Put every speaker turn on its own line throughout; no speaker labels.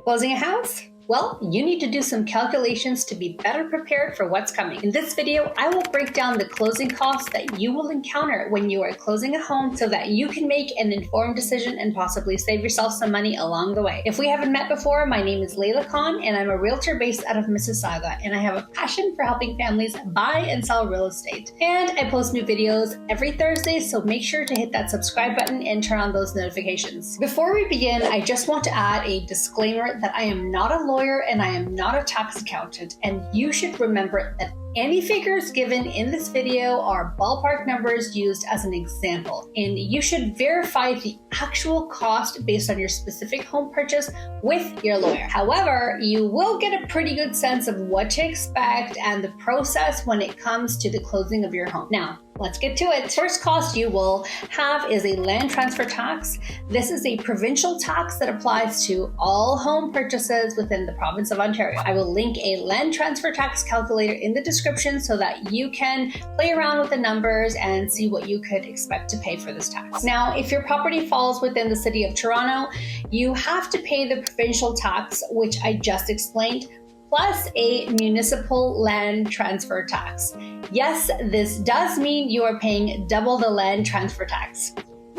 Closing a house? Well, you need to do some calculations to be better prepared for what's coming. In this video, I will break down the closing costs that you will encounter when you are closing a home so that you can make an informed decision and possibly save yourself some money along the way. If we haven't met before, my name is Layla Khan and I'm a realtor based out of Mississauga, and I have a passion for helping families buy and sell real estate. And I post new videos every Thursday, so make sure to hit that subscribe button and turn on those notifications. Before we begin, I just want to add a disclaimer that I am not a lawyer and I am not a tax accountant, and you should remember that any figures given in this video are ballpark numbers used as an example, and you should verify the actual cost based on your specific home purchase with your lawyer. However, you will get a pretty good sense of what to expect and the process when it comes to the closing of your home. Now, let's get to it. First cost you will have is a land transfer tax. This is a provincial tax that applies to all home purchases within the province of Ontario. I will link a land transfer tax calculator in the description so that you can play around with the numbers and see what you could expect to pay for this tax. Now, if your property falls within the city of Toronto, you have to pay the provincial tax, which I just explained, plus a municipal land transfer tax. Yes, this does mean you are paying double the land transfer tax.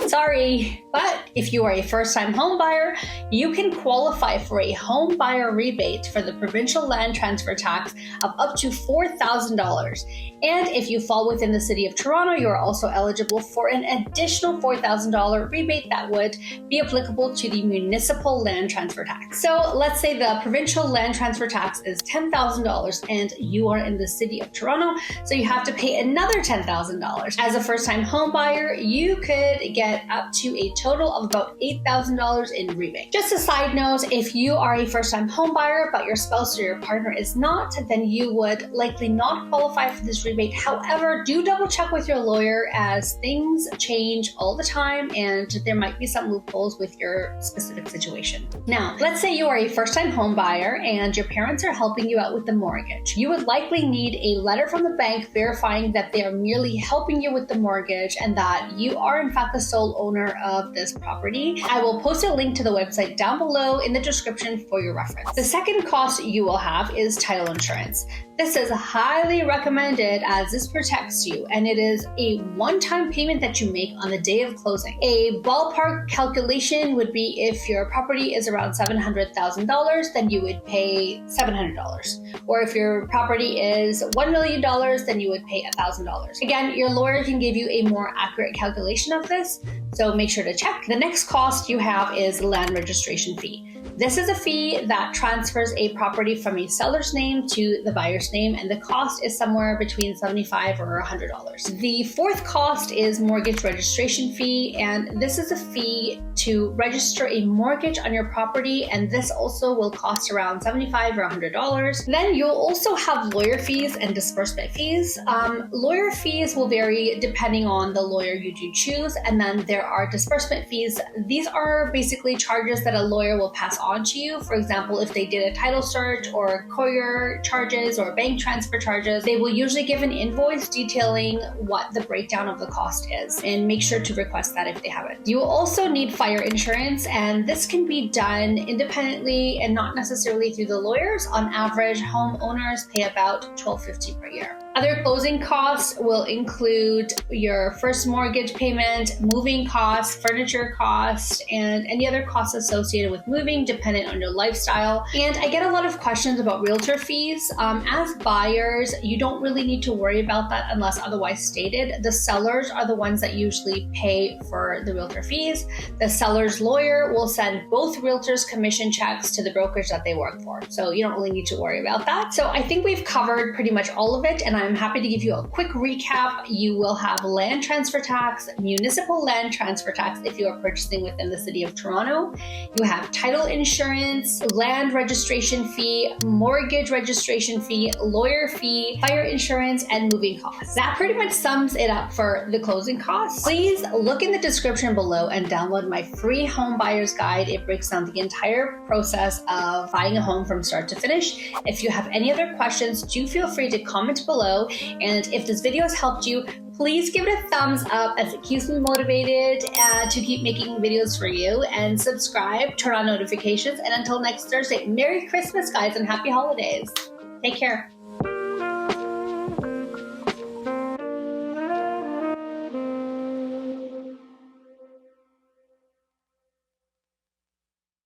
Sorry, but if you are a first-time home buyer, you can qualify for a home buyer rebate for the provincial land transfer tax of up to $4,000. And if you fall within the city of Toronto, you are also eligible for an additional $4,000 rebate that would be applicable to the municipal land transfer tax. So let's say the provincial land transfer tax is $10,000 and you are in the city of Toronto, so you have to pay another $10,000. As a first-time home buyer, you could get up to a total of about $8,000 in rebate. Just a side note, if you are a first-time home buyer but your spouse or your partner is not, then you would likely not qualify for this rebate. However, do double check with your lawyer as things change all the time and there might be some loopholes with your specific situation. Now, let's say you are a first-time home buyer and your parents are helping you out with the mortgage. You would likely need a letter from the bank verifying that they are merely helping you with the mortgage and that you are in fact the sole owner of this property. I will post a link to the website down below in the description for your reference. The second cost you will have is title insurance. This is highly recommended as this protects you, and it is a one-time payment that you make on the day of closing. A ballpark calculation would be if your property is around $700,000, then you would pay $700. Or if your property is $1 million, then you would pay $1,000. Again, your lawyer can give you a more accurate calculation of this, so make sure to check. The next cost you have is land registration fee. This is a fee that transfers a property from a seller's name to the buyer's name, and the cost is somewhere between $75 or $100. The fourth cost is mortgage registration fee, and this is a fee to register a mortgage on your property, and this also will cost around $75 or $100. Then you'll also have lawyer fees and disbursement fees. Lawyer fees will vary depending on the lawyer you do choose, and then there are disbursement fees. These are basically charges that a lawyer will pass on to you. For example, if they did a title search or courier charges or bank transfer charges, they will usually give an invoice detailing what the breakdown of the cost is, and make sure to request that if they haven't. You will also need fire insurance, and this can be done independently and not necessarily through the lawyers. On average, homeowners pay about $12.50 per year. Other closing costs will include your first mortgage payment, moving costs, furniture costs, and any other costs associated with moving dependent on your lifestyle. And I get a lot of questions about realtor fees. As buyers, you don't really need to worry about that unless otherwise stated. The sellers are the ones that usually pay for the realtor fees. The seller's lawyer will send both realtors commission checks to the brokerage that they work for. So you don't really need to worry about that. So I think we've covered pretty much all of it, and I'm happy to give you a quick recap. You will have land transfer tax, municipal land transfer tax if you are purchasing within the city of Toronto. You have title insurance, land registration fee, mortgage registration fee, lawyer fee, fire insurance, and moving costs. That pretty much sums it up for the closing costs. Please look in the description below and download my free home buyer's guide. It breaks down the entire process of buying a home from start to finish. If you have any other questions, do feel free to comment below. And if this video has helped you, Please give it a thumbs up as it keeps me motivated to keep making videos for you, and subscribe, turn on notifications, and until next Thursday, Merry Christmas, guys, and Happy Holidays. Take care.